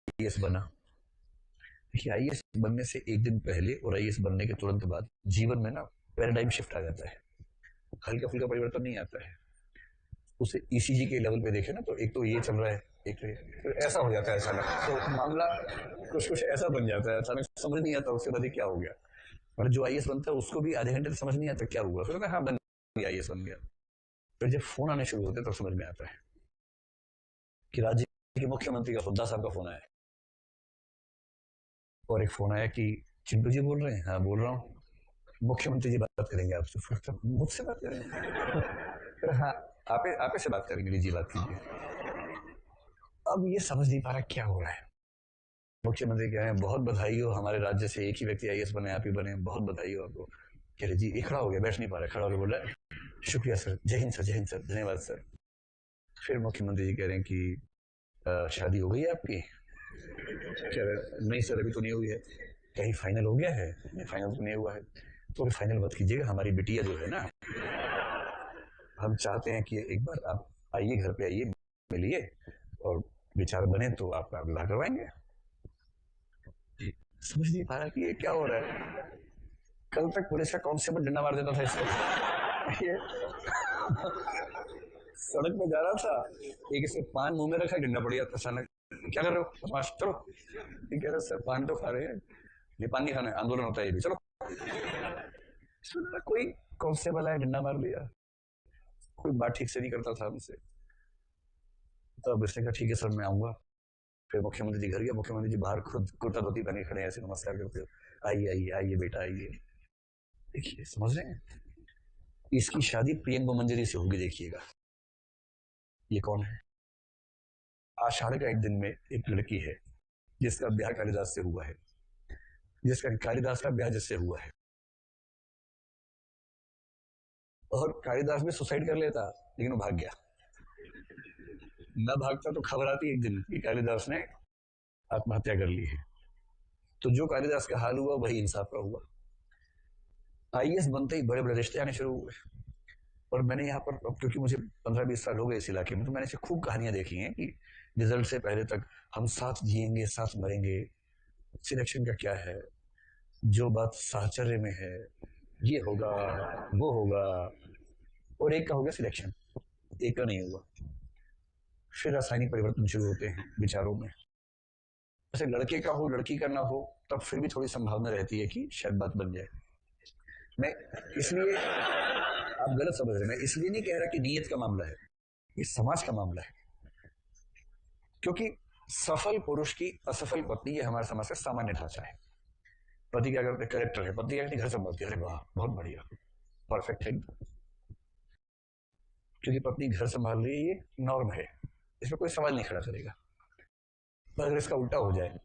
IAS बना। देखिए, IAS बनने से एक दिन पहले और आईएएस बनने के तुरंत बाद जीवन में ना पैराडाइम शिफ्ट आ जाता है। हल्का फुल्का परिवर्तन नहीं आता है। उसे ईसीजी के लेवल पे देखे ना, तो एक तो ये चल रहा है, एक तो, तो ऐसा हो जाता है अचानक, तो मामला कुछ कुछ ऐसा बन जाता है, अचानक समझ नहीं आता उसके बाद ये क्या हो गया। और जो आईएएस बनता है उसको भी आधे घंटे तक समझ नहीं आता क्या हुआ, फिर हाँ बन गया, आईएएस बन गया। फिर जब फोन आने शुरू होते तो समझ में आता है कि राज्य के मुख्यमंत्री का हुड्डा साहब का फोन आया, और एक फोन आया कि चिंटू जी बोल रहे हैं, हाँ बोल रहा हूँ, मुख्यमंत्री जी बात करेंगे आपसे। फिर मुझसे बात करेंगे, फिर हाँ आपे से बात करेंगे, जी बात कीजिए। अब ये समझ नहीं पा रहा क्या हो रहा है। मुख्यमंत्री कह रहे हैं बहुत बधाई हो, हमारे राज्य से एक ही व्यक्ति आईएएस बने, आप ही बने, बहुत बधाई हो आपको। कह रहे जी, ये खड़ा हो गया, बैठ नहीं पा रहा, खड़ा होकर बोल रहा है शुक्रिया सर, जय हिंद सर, जय हिंद सर, धन्यवाद सर। फिर मुख्यमंत्री जी कह रहे हैं कि शादी हो गई है आपकी? कह रहे नहीं सर, अभी तो नहीं हुई है। कहीं फाइनल हो गया है? नहीं, फाइनल तो नहीं हुआ है। तो अभी फाइनल मत कीजिएगा, हमारी बिटिया जो है ना, हम चाहते हैं कि एक बार आप आइए, घर पे आइए, मिलिए, और विचार बने तो आपका विवाह करवाएंगे। समझ नहीं पा रहा कि ये क्या हो रहा है। कल तक पुलिस का कांस्टेबल डंडा मार देता था इसको, ये सड़क पे जा रहा था, एक इसे पान मुंह में रखा, डंडा पड़ गया अचानक। क्या कर रहे हो, बदमाश, चलो। ये कह रहे सर पान तो खा रहे हैं, ये पान नहीं खाना है, आंदोलन होता है ये भी, चलो। सुना कोई कांस्टेबल आया, डंडा मार दिया। कोई बात ठीक से नहीं करता था हमसे, तो अब इसने कहा ठीक है सर, मैं आऊंगा। फिर मुख्यमंत्री जी घर गया, मुख्यमंत्री जी बाहर खुद कुर्ता धोती पहने खड़े हैं, ऐसे नमस्कार करते हो, आइए आइए आइए बेटा आइए। देखिए, समझ रहे हैं, इसकी शादी प्रियंका मंजरी से होगी, देखिएगा। ये कौन है? आषाढ़ का एक दिन में एक लड़की है जिसका ब्याह कालिदास से हुआ है, जिसका कालिदास का ब्याह जिससे हुआ है, और कालिदास भी सुसाइड कर लेता, लेकिन वो भाग गया। न भागता तो खबर आती एक दिन कि कालिदास ने आत्महत्या कर ली है। तो जो कालिदास का हाल हुआ वही इंसाफ का हुआ। आईएएस बनते ही बड़े बड़े रिश्ते आने शुरू हुए। और मैंने यहाँ पर, अब क्योंकि मुझे 15-20 साल हो गए इस इलाके में, तो मैंने ऐसी खूब कहानियां देखी हैं कि रिजल्ट से पहले तक हम साथ जिएंगे, साथ मरेंगे, सिलेक्शन का क्या है, जो बात साहचर्य में है, ये होगा, वो होगा। और एक का हो गया सिलेक्शन, एक का नहीं हुआ। फिर रासायनिक परिवर्तन शुरू होते हैं विचारों में। जैसे लड़के का हो, लड़की का ना हो, तब फिर भी थोड़ी संभावना रहती है कि शायद बात बन जाए। मैं इसलिए, आप गलत समझ रहे हैं, मैं इसलिए नहीं कह रहा कि नीयत का मामला है, ये समाज का मामला है। क्योंकि सफल पुरुष की असफल पत्नी, ये हमारे समाज का सामान्य ढांचा है। पति क्या करते, कलेक्टर है, पत्नी क्या करती, घर संभालती है, अरे वाह बहुत बढ़िया, परफेक्ट है। क्योंकि पत्नी घर संभाल रही है, ये नॉर्म है, इसमें कोई सवाल नहीं खड़ा करेगा। पर अगर इसका उल्टा हो जाए,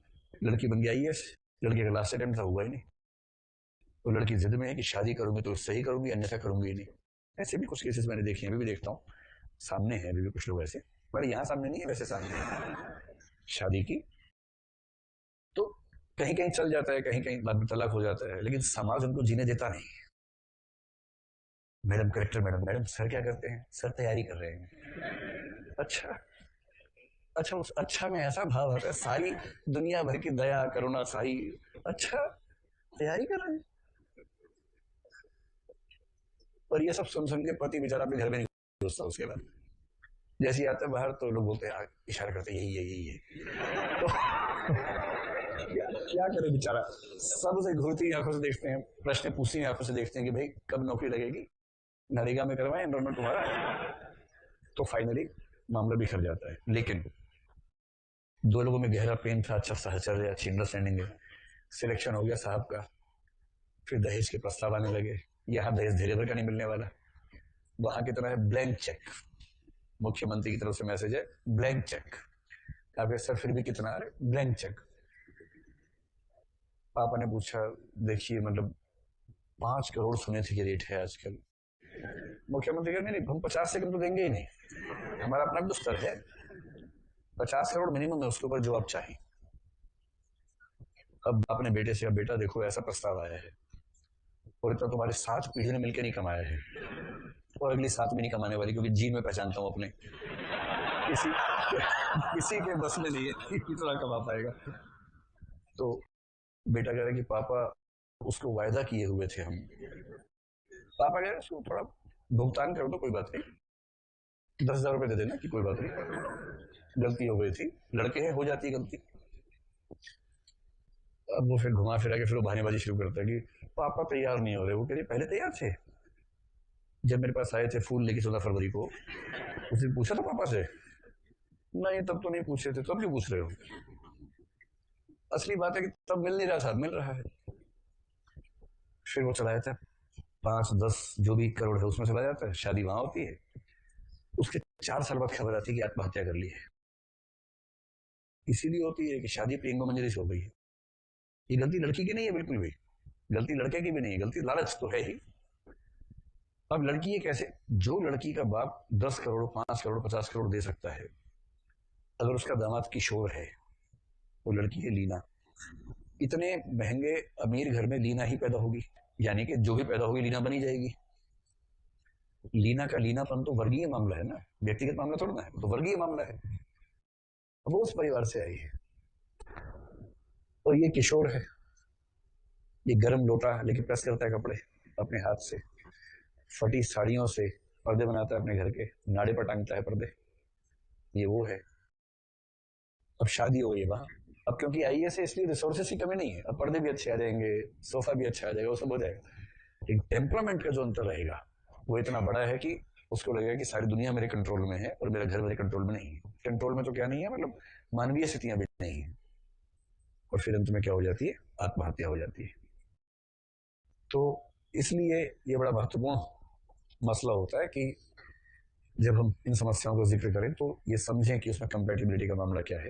लड़की बन गई आईएएस, लड़के का लास्ट अटेम्प्ट था, हुआ ही नहीं, तो लड़की जिद में है कि शादी करूंगी तो इससे ही करूंगी, अन्यथा करूंगी ही नहीं। ऐसे भी कुछ केसेस मैंने देखे हैं, अभी भी देखता हूँ, सामने है अभी भी कुछ लोग ऐसे, पर यहाँ सामने नहीं है, वैसे सामने है शादी की। तो कहीं कहीं चल जाता है, कहीं कहीं बाद में तलाक हो जाता है, लेकिन समाज उनको जीने देता नहीं। Madam collector, madam, madam sir क्या करते हैं, सर तैयारी कर रहे हैं। अच्छा, अच्छा, उस अच्छा में ऐसा भाव आता है, सारी दुनिया भर की दया करुणा सारी, अच्छा तैयारी कर रहे हैं। और ये सब सुन सुन के पति बेचारा अपने घर में नहीं घुसता। उसके बाद जैसे ही आता है बाहर, तो लोग बोलते हैं, इशारा करते हैं, यही है यही है। तो क्या करे बेचारा, सबसे घूरती आंखों से देखते हैं, प्रश्न पूछती आंखों से देखते हैं कि भाई कब नौकरी लगेगी, नरेगा में करवाएं एनरोलमेंट तुम्हारा। तो फाइनली मामला बिखर जाता है। लेकिन दो लोगों में गहरा प्रेम था, अच्छा साहचर्य, अच्छी अंडरस्टैंडिंग है, सिलेक्शन हो गया साहब का। फिर दहेज के प्रस्ताव आने लगे। यहाँ दहेज धीरे भर का नहीं मिलने वाला, वहां की तरह है ब्लैंक चेक, मुख्यमंत्री की तरफ से मैसेज है ब्लैंक चेक। आपके सर फिर भी कितना आ रहा, ब्लैंक चेक। पापा ने पूछा, देखिए मतलब 5 करोड़ सुने थे कि रेट है आजकल। मुख्यमंत्री कहते नहीं, हम 50 से कम तो देंगे ही नहीं, हमारा अपना दुस्तर है, 50 करोड़ मिनिमम है, उसके ऊपर जो आप चाहें। अब आपने बेटे से, अब बेटा देखो ऐसा प्रस्ताव आया है, और इतना तुम्हारे 7 पीढ़ी ने मिलकर नहीं कमाया है, और अगली 7 भी नहीं कमाने वाली, क्योंकि जीन में पहचानता हूं अपने। इसी किसी के बस में नहीं है कि इतना कमा पाएगा। तो बेटा कह रहे कि पापा उसको वायदा किए हुए थे हम। पापा कह रहे उसको थोड़ा भुगतान करो तो कोई बात नहीं, 10,000 रुपये दे देना कि कोई बात नहीं, गलती हो गई थी, लड़के हैं, हो जाती है गलती। अब वो फिर घुमा फिरा के फिर वो बहानेबाजी शुरू करता है कि पापा तैयार नहीं हो रहे। वो कह रहे पहले तैयार थे, जब मेरे पास आए थे फूल लेके 14 फरवरी को, उस दिन पूछा था पापा से? नहीं तब तो नहीं पूछे थे, तब क्यों पूछ रहे हो? असली बात है कि तब मिल नहीं रहा था, मिल रहा है। फिर वो चला जाता है, 5-10 जो भी करोड़ है उसमें चला जाता है, शादी वहां होती है। उसके 4 साल बाद खबर आती है कि आत्महत्या कर ली है। इसीलिए होती है कि शादी प्रियंका मंजरी से हो गई है। ये गलती लड़की की नहीं है बिल्कुल भी, गलती लड़के की भी नहीं है, गलती लालच तो है ही। अब लड़की ये कैसे, जो लड़की का बाप 10 करोड़, 5 करोड़, 50 करोड़ दे सकता है, अगर उसका दामाद किशोर है, वो लड़की है लीना, इतने महंगे अमीर घर में लीना ही पैदा होगी, यानी कि जो भी पैदा होगी लीना बनी जाएगी। लीना का लीनापन तो वर्गीय मामला है ना, व्यक्तिगत मामला थोड़ा ना है, तो वर्गीय मामला है। वो उस परिवार से आई है और ये किशोर है, ये गर्म लोटा लेके प्रेस करता है कपड़े अपने हाथ से, फटी साड़ियों से पर्दे बनाता है अपने घर के, नाड़े पर टांगता है पर्दे, ये वो है। अब शादी हो गई वहां, अब क्योंकि आईएएस है इसलिए रिसोर्सेस की कमी नहीं है, अब पर्दे भी अच्छे आ जाएंगे, सोफा भी अच्छा आ जाएगा, वो सब हो जाएगा। एक टेम्परामेंट का जो अंतर रहेगा वो इतना बड़ा है कि उसको लगेगा कि सारी दुनिया मेरे कंट्रोल में है और मेरा घर मेरे कंट्रोल में नहीं है। कंट्रोल में तो क्या नहीं है, मतलब मानवीय स्थितियां भी नहीं है। और फिर अंत में क्या हो जाती है, आत्महत्या हो जाती है। तो इसलिए ये बड़ा महत्वपूर्ण मसला होता है कि जब हम इन समस्याओं का जिक्र करें तो ये समझें कि उसमें कंपेटिबिलिटी का मामला क्या है।